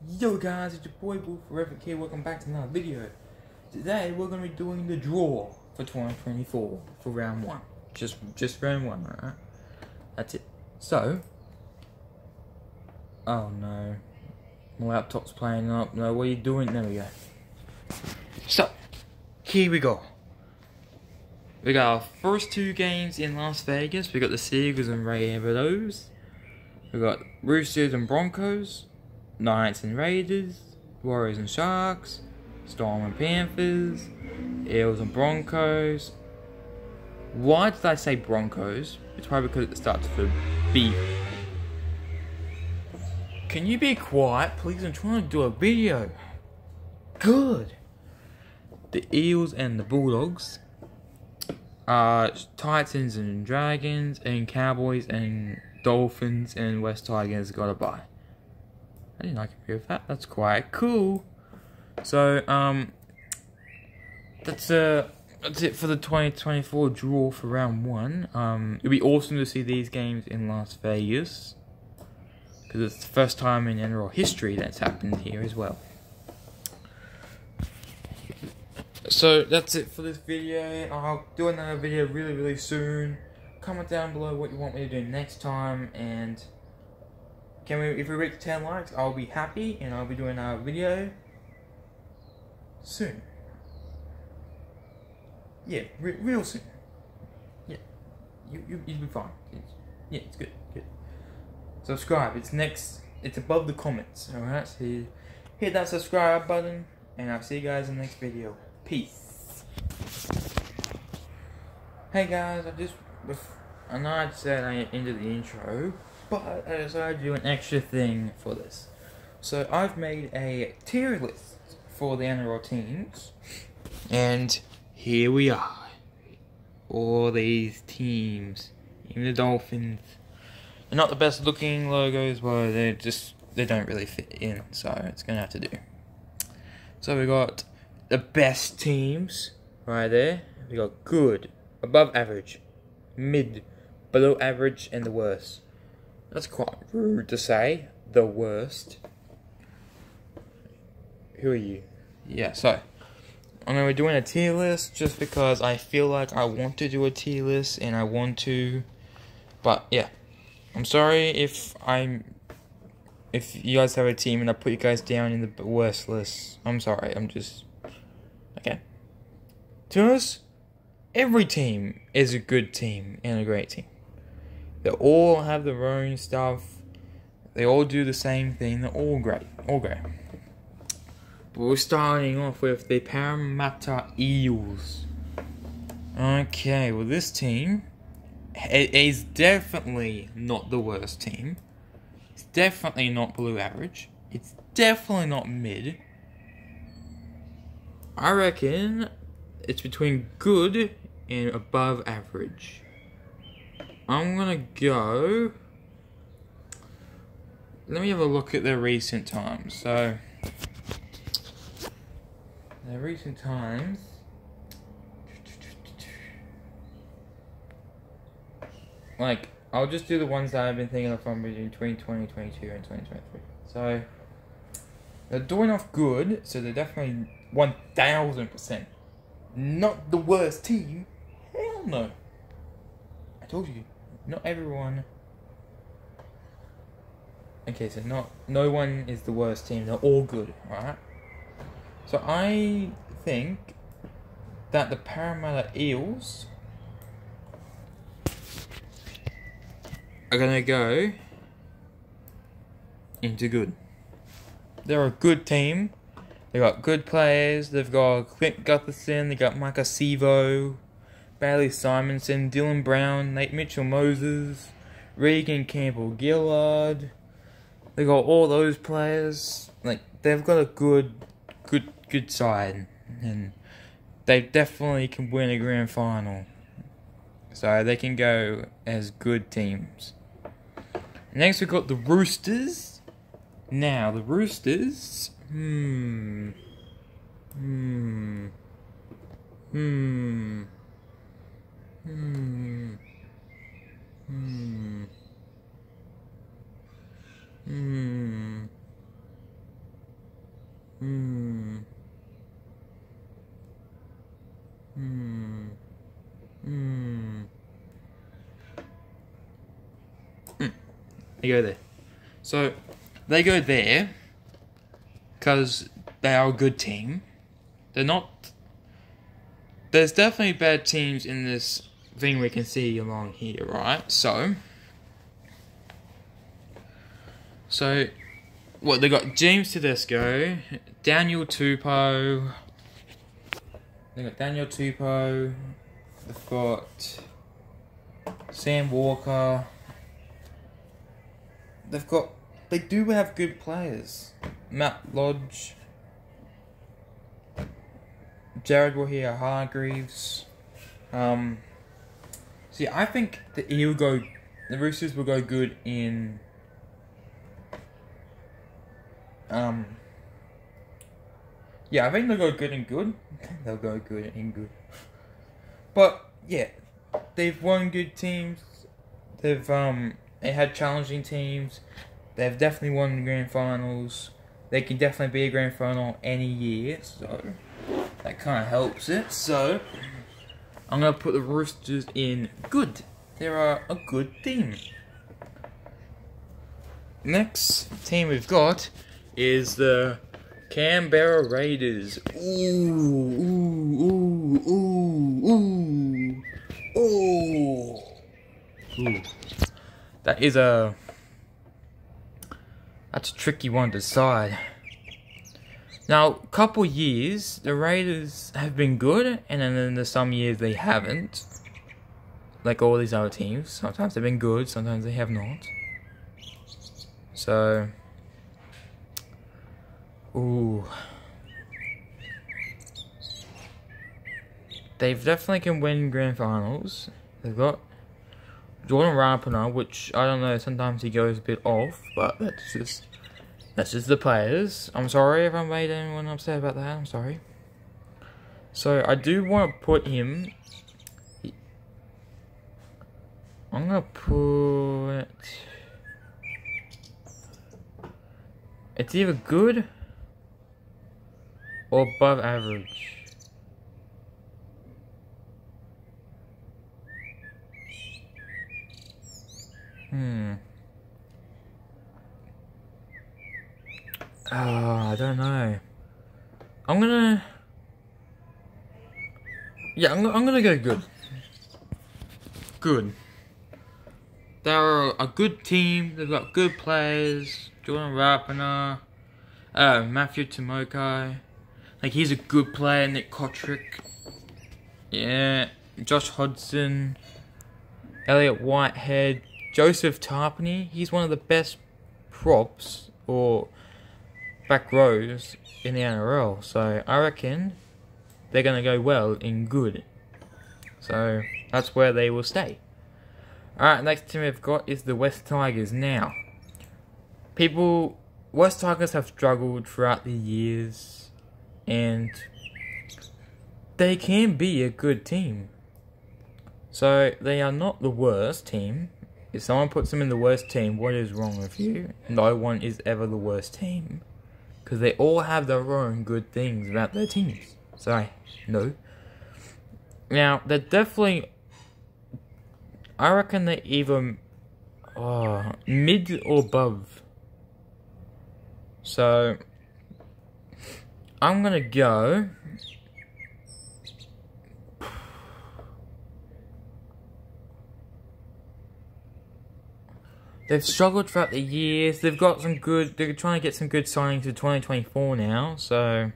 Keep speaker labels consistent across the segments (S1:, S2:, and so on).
S1: Yo guys, it's your boy Boo Forever Kid. Welcome back to another video. Today we're gonna be doing the draw for 2024 for round one. Just round one, alright? That's it. So, oh no, my laptop's playing up. No, what are you doing? There we go. So, here we go. We got our first two games in Las Vegas. We got the Seagulls and Rabbitohs. We got Roosters and Broncos. Knights and Raiders, Warriors and Sharks, Storm and Panthers, Eels and Broncos. Why did I say Broncos? It's probably because it starts with B. Can you be quiet, please? I'm trying to do a video. Good. The Eels and the Bulldogs. Titans and Dragons, and Cowboys and Dolphins and West Tigers got a bye. I didn't like agree with that. That's quite cool. So, that's it for the 2024 draw for round one. It'd be awesome to see these games in Las Vegas, because it's the first time in NRL history that's happened here as well. So that's it for this video. I'll do another video really soon. Comment down below what you want me to do next time, and if we reach 10 likes, I'll be happy, and I'll be doing a video soon. Yeah, real soon. Yeah, you'll be fine. It's good. Subscribe. It's above the comments. All right, so hit that subscribe button, and I'll see you guys in the next video. Peace. Hey guys, I know I said I ended the intro, but I decided to do an extra thing for this. So I've made a tier list for the NRL teams, and here we are. All these teams, even the Dolphins. They're not the best looking logos, but they don't really fit in, so it's gonna have to do. So we got the best teams right there. We got good, above average, mid, below average, and the worst. That's quite rude to say. The worst. Who are you? Yeah, so I'm going to be doing a tier list just because I feel like I want to do a tier list, and I want to. But yeah, I'm sorry if you guys have a team and I put you guys down in the worst list. I'm sorry. Okay. To us, every team is a good team and a great team. They all have their own stuff. They all do the same thing. They're all great. All great. But we're starting off with the Parramatta Eels. Okay, well this team is definitely not the worst team. It's definitely not below average. It's definitely not mid. I reckon it's between good and above average. I'm gonna go. Let me have a look at their recent times. So, their recent times. Like, I'll just do the ones that I've been thinking of from between 2022 and 2023. So, they're doing off good, so they're definitely 1000% not the worst team. Hell no. I told you. Not everyone. Okay, so no one is the worst team. They're all good, right? So I think that the Parramatta Eels are gonna go into good. They're a good team. They got good players. They've got Clint Gutherson. They got Micah Sevo, Bailey Simonson, Dylan Brown, Nate Mitchell-Moses, Regan Campbell-Gillard. They got all those players. Like, they've got a good side, and they definitely can win a grand final. So they can go as good teams. Next, we've got the Roosters. Now, the Roosters. Hmm. Hmm. Hmm. They go there. So, they go there because they are a good team. They're not... There's definitely bad teams in this thing we can see along here, right? So, what, they got James Tedesco, Daniel Tupou. They got Daniel Tupou. They've got Sam Walker. They do have good players. Matt Lodge. Jared Waerea-Hargreaves. See, I think the Roosters will go good in, yeah, I think they'll go good and good. They'll go good and good. But, yeah, they've won good teams. They had challenging teams. They've definitely won the grand finals. They can definitely be a grand final any year, so that kind of helps it. So, I'm going to put the Roosters in good. They're a good team. Next team we've got is the Canberra Raiders. Ooh. That's a tricky one to decide. Now, couple years, the Raiders have been good, and then in some years they haven't. Like all these other teams. Sometimes they've been good, sometimes they have not. So, they've definitely can win grand finals. They've got Jordan Rapana, which I don't know, sometimes he goes a bit off, but that's just the players. I'm sorry if I made anyone upset about that, I'm sorry. So I do want to put him, I'm gonna put, it's either good or above average. I don't know. I'm gonna go good. Good. They're a good team. They've got good players. Jordan Rapana, Matthew Tomokai. Like, he's a good player. Nick Kotrick. Yeah. Josh Hodgson. Elliot Whitehead. Joseph Tarpany. He's one of the best props or back rows in the NRL. So, I reckon they're going to go well in good. So, that's where they will stay. Alright, next team we've got is the West Tigers. Now, West Tigers have struggled throughout the years, and they can be a good team. So, they are not the worst team. If someone puts them in the worst team, what is wrong with you? No one is ever the worst team. Because they all have their own good things about their teams. Sorry, no. Now, they're definitely, I reckon they're either mid or above. So, I'm gonna go. They've struggled throughout the years. They've got some good. They're trying to get some good signings for 2024 now. So,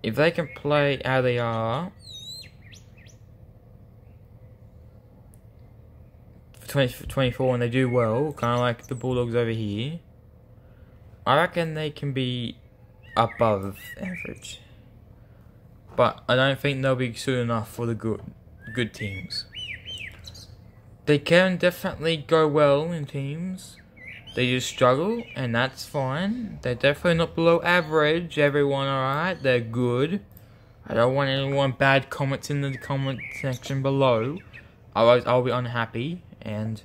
S1: if they can play how they are for 2024 and they do well, kind of like the Bulldogs over here, I reckon they can be above average. But I don't think they'll be soon enough for the good teams. They can definitely go well in teams. They just struggle, and that's fine. They're definitely not below average. Everyone alright? They're good. I don't want anyone bad comments in the comment section below. Otherwise, I'll be unhappy, and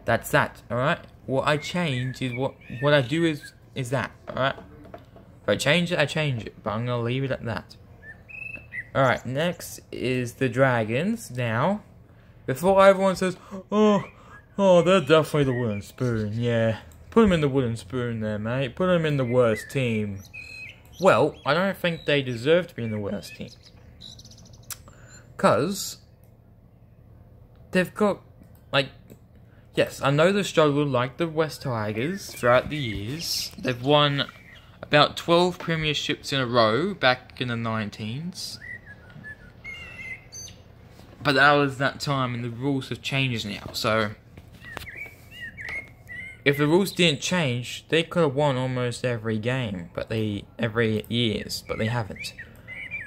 S1: that's that, alright? What I change is what I do is that, alright? If I change it, I change it. But I'm going to leave it at that. Alright, next is the Dragons. Now, before everyone says, oh, they're definitely the wooden spoon. Yeah, put them in the wooden spoon there, mate. Put them in the worst team. Well, I don't think they deserve to be in the worst team. Because they've got, like, yes, I know they've struggled like the West Tigers throughout the years. They've won about 12 premierships in a row back in the 19s. But that was that time and the rules have changed now. So, if the rules didn't change, they could have won almost every game. Every years, but they haven't.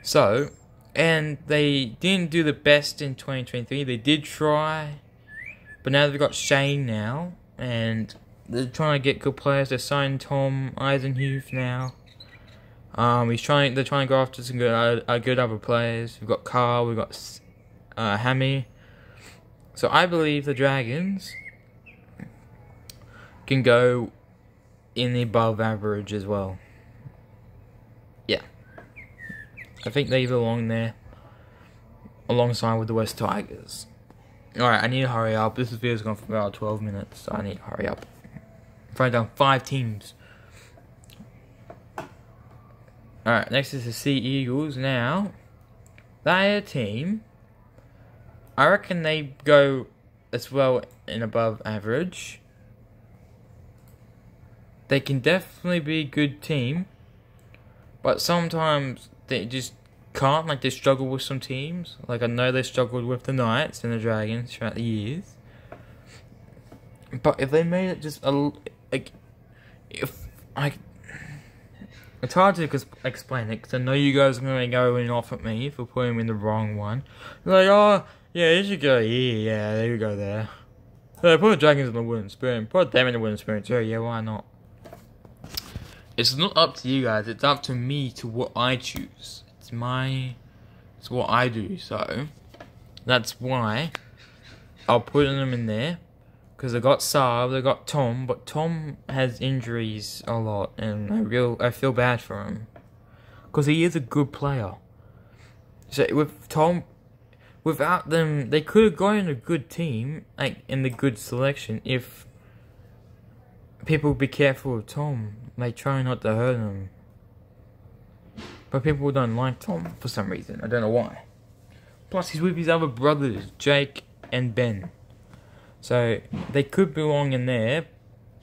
S1: So, and they didn't do the best in 2023. They did try, but now they've got Shane now, and they're trying to get good players. They signed Tom Eisenhuth now. They're trying to go after some good other players. We've got Carl, we've got Hammy. So I believe the Dragons can go in the above average as well. Yeah. I think they belong there alongside with the West Tigers. Alright, I need to hurry up. This video's gone for about 12 minutes, so I need to hurry up. I've already done 5 teams. Alright, next is the Sea Eagles. Now, they're a team. I reckon they go as well in above average. They can definitely be a good team. But sometimes they just can't, like they struggle with some teams. Like I know they struggled with the Knights and the Dragons throughout the years. But if they made it just it's hard to explain it because I know you guys are going to go in off at me for putting them in the wrong one. You're like, oh, yeah, you should go here, yeah, there you go there. So put the Dragons in the wooden spoon, put them in the wooden spoon too, yeah, why not? It's not up to you guys, it's up to me to what I choose. It's what I do, so that's why I'll put them in there. Because they got Saab, they got Tom, but Tom has injuries a lot, and I feel bad for him. Because he is a good player. So with Tom, without them, they could have gotten a good team, like in the good selection, if people would be careful with Tom. They try not to hurt him. But people don't like Tom for some reason. I don't know why. Plus, he's with his other brothers, Jake and Ben. So, they could belong in there.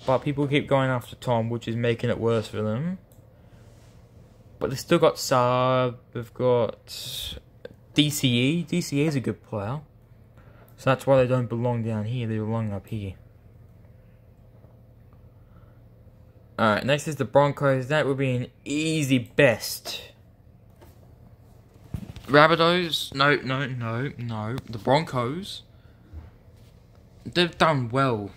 S1: But people keep going after Tom, which is making it worse for them. But they've still got Saab. They've got DCE. DCE is a good player. So that's why they don't belong down here. They belong up here. Alright, next is the Broncos. That would be an easy best. Rabbitohs, no. The Broncos, they've done well.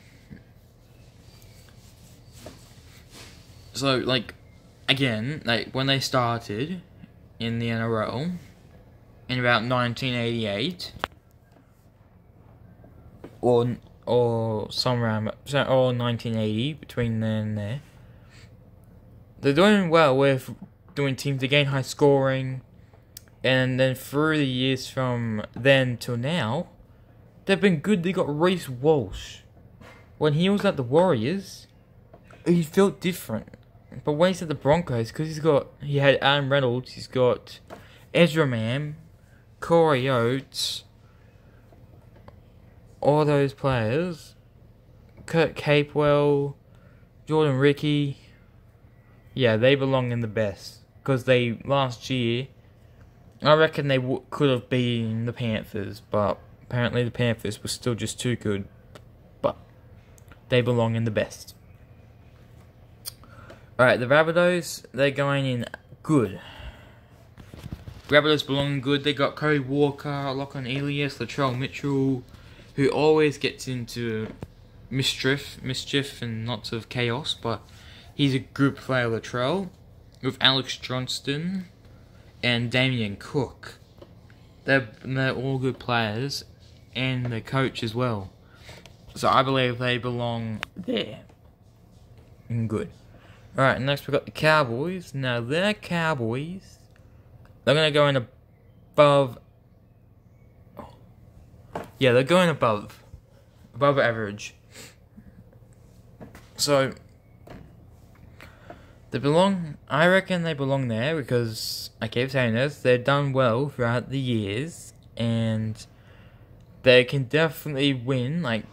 S1: So, like, again, like, when they started in the NRL, in about 1988, or somewhere, or 1980, between then and there, they're doing well with doing teams to gain high scoring. And then through the years from then till now, they've been good. They got Reece Walsh. When he was at the Warriors, he felt different. But when he's at the Broncos, because he had Adam Reynolds, he's got Ezra Mam, Corey Oates, all those players, Kurt Capewell, Jordan Ricky. Yeah, they belong in the best. Because last year, I reckon they could have beaten the Panthers, but apparently the Panthers were still just too good. But they belong in the best. Alright, the Rabbitohs, they're going in good. Rabbitohs belong in good. They got Cody Walker, Lachlan Elias, Latrell Mitchell, who always gets into mischief and lots of chaos, but he's a good player, Latrell. With Alex Johnston and Damien Cook. They're all good players, and the coach as well. So I believe they belong there. And good. Alright, next we got the Cowboys. Now, they're Cowboys. They're going to go in above... Yeah, they're going above. Above average. So, they belong... I reckon they belong there because, I keep saying this, they've done well throughout the years. And they can definitely win. Like,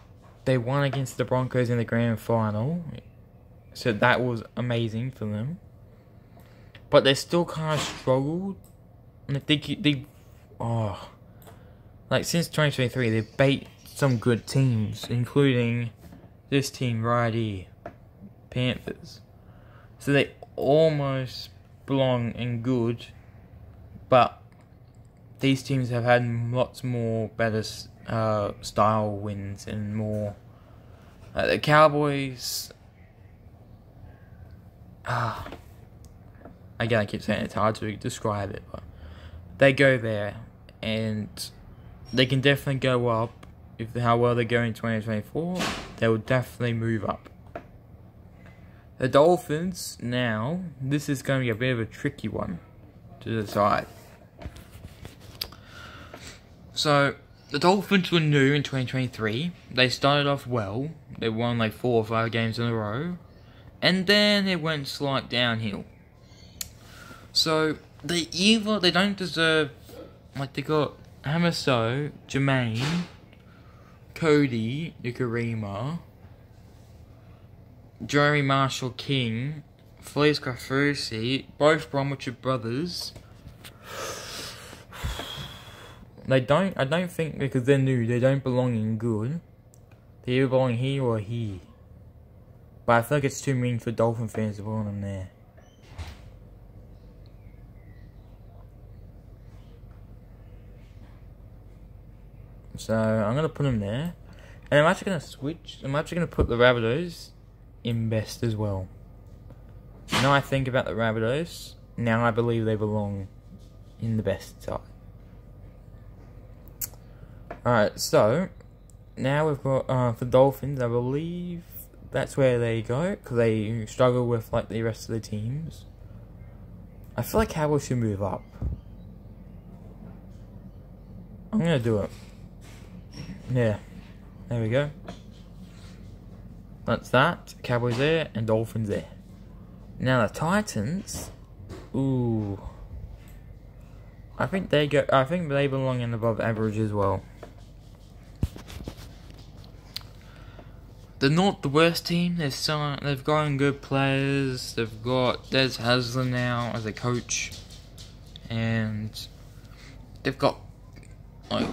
S1: they won against the Broncos in the grand final. So that was amazing for them. But they still kind of struggled. And I think like since 2023, they've beat some good teams, including this team right here, Panthers. So they almost belong in good, but these teams have had lots more better style wins and more. The Cowboys. Again, I keep saying it's hard to describe it, but they go there, and they can definitely go up. If how well they go in 2024, they will definitely move up. The Dolphins, now, this is going to be a bit of a tricky one to decide. So, the Dolphins were new in 2023. They started off well. They won like 4 or 5 games in a row. And then it went slight downhill. So, they don't deserve, like they got Hamaso, Jermaine, Cody, Nikarima, Jeremy Marshall King, Felice Kafusi, both Bromwich brothers. I don't think, because they're new, they don't belong in good. They either belong here or here. But I feel like it's too mean for Dolphin fans to put them there. So, I'm going to put them there. And I'm actually going to switch. I'm actually going to put the Rabbitohs in best as well. Now I think about the Rabbitohs, now I believe they belong in the best side. Alright, so, now we've got, for Dolphins, I believe that's where they go, because they struggle with, like, the rest of the teams. I feel like Cowboys should move up. I'm gonna do it. Yeah, there we go. That's that. Cowboys there, and Dolphins there. Now the Titans, ooh. I think they belong in above average as well. They're not the worst team. They've got good players. They've got Des Haslam now as a coach, and they've got like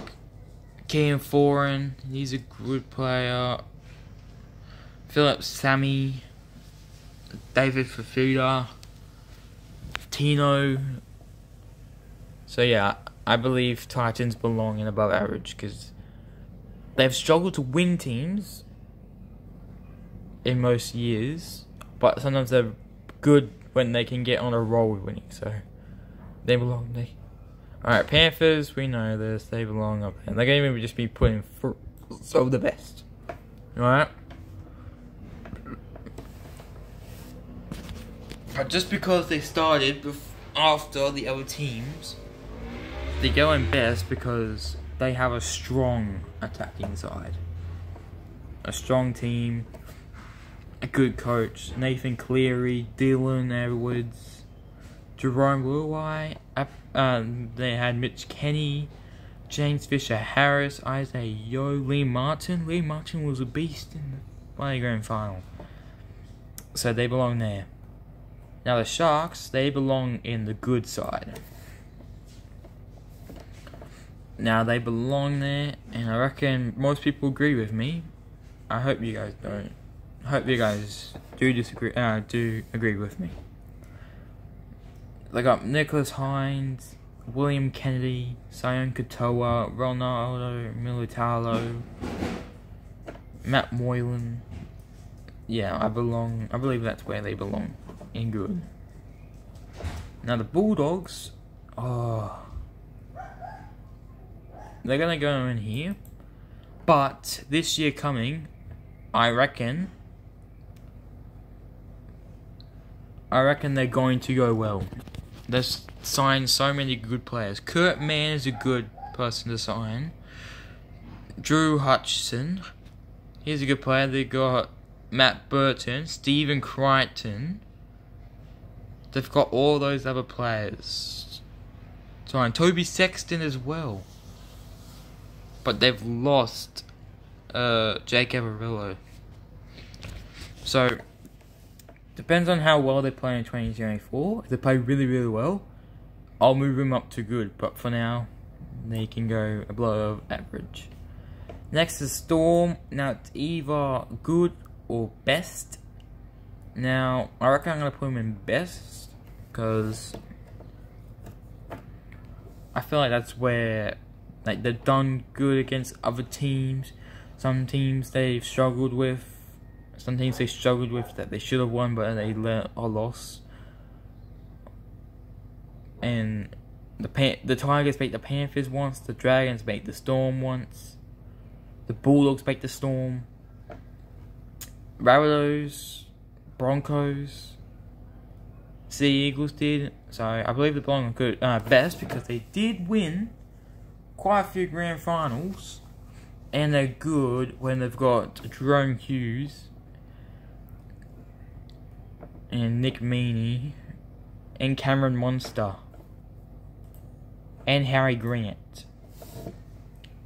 S1: Kean Foran. He's a good player. Philip Sammy, David Fafita, Tino. So yeah, I believe Titans belong in above average because they've struggled to win teams in most years, but sometimes they're good when they can get on a roll with winning. So they belong there. Alright, Panthers, we know this. They belong up there. They're going to just be putting so the best. Alright? But just because they started after the other teams, they go in best because they have a strong attacking side. A strong team, a good coach, Nathan Cleary, Dylan Edwards, Jerome Luai, they had Mitch Kenny, James Fisher-Harris, Isaiah Yeo, Lee Martin. Lee Martin was a beast in the grand final. So they belong there. Now the Sharks, they belong in the good side. Now they belong there, and I reckon most people agree with me. I hope you guys don't. I hope you guys do agree with me. They got Nicholas Hines, William Kennedy, Sion Katoa, Ronaldo Militalo, Matt Moylan. Yeah, I believe that's where they belong. In good. Now the Bulldogs, they're gonna go in here, but this year coming, I reckon I reckon they're going to go well. They've signed so many good players. Kurt Mann is a good person to sign. Drew Hutchison, he's a good player. They got Matt Burton, Stephen Crichton. They've got all those other players. Sorry, Toby Sexton as well. But they've lost Jake Averillo. So, depends on how well they play in 2024. If they play really, really well, I'll move them up to good. But for now, they can go above average. Next is Storm. Now, it's either good or best. Now, I reckon I'm going to put them in best, because I feel like that's where they've done good against other teams. Some teams they've struggled with. Some teams they struggled with that they should have won, but they let a loss. And the Tigers beat the Panthers once. The Dragons beat the Storm once. The Bulldogs beat the Storm. Rabbitohs, Broncos, Sea Eagles did. So I believe the Broncos are best because they did win quite a few grand finals, and they're good when they've got Jerome Hughes and Nick Meaney and Cameron Monster and Harry Grant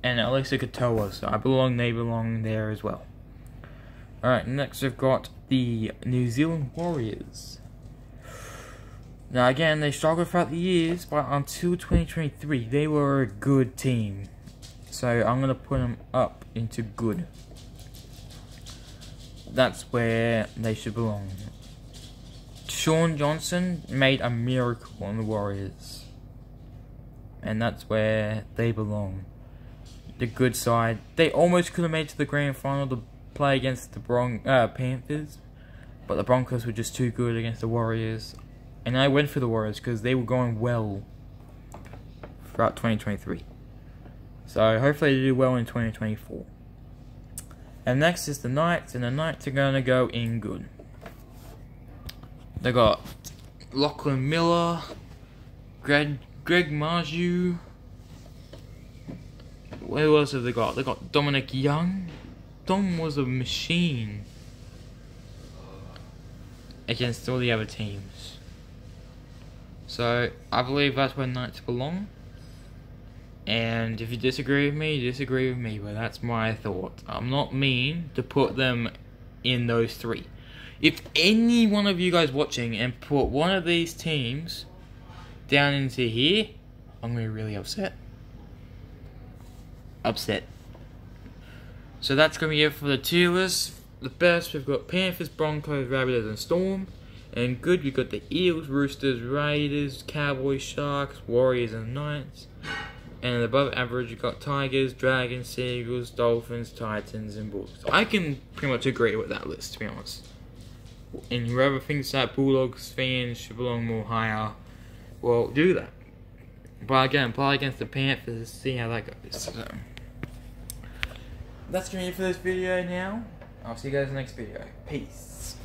S1: and Alexa Katoa. So they belong there as well. Alright, next we've got the New Zealand Warriors. Now again, they struggled throughout the years, but until 2023, they were a good team. So I'm going to put them up into good. That's where they should belong. Sean Johnson made a miracle on the Warriors. And that's where they belong. The good side. They almost could have made it to the grand final to play against the Panthers, but the Broncos were just too good against the Warriors, and I went for the Warriors because they were going well throughout 2023. So hopefully they do well in 2024. And next is the Knights, and the Knights are going to go in good. They got Lachlan Miller, Greg Marju. What else have they got? They got Dominic Young. Dom was a machine against all the other teams. So I believe that's where Knights belong. And if you disagree with me, you disagree with me, but that's my thought. I'm not mean to put them in those three. If any one of you guys watching and put one of these teams down into here, I'm going to be really upset. So that's going to be it for the tier list. The best, we've got Panthers, Broncos, Rabbitohs, and Storm. And good, we've got the Eels, Roosters, Raiders, Cowboys, Sharks, Warriors, and Knights. And above average, you've got Tigers, Dragons, Seagulls, Dolphins, Titans, and Bulldogs. I can pretty much agree with that list, to be honest. And whoever thinks that Bulldogs fans should belong more higher, well, do that. But again, play against the Panthers, see how that goes. So that's going to be it for this video now. I'll see you guys in the next video. Peace.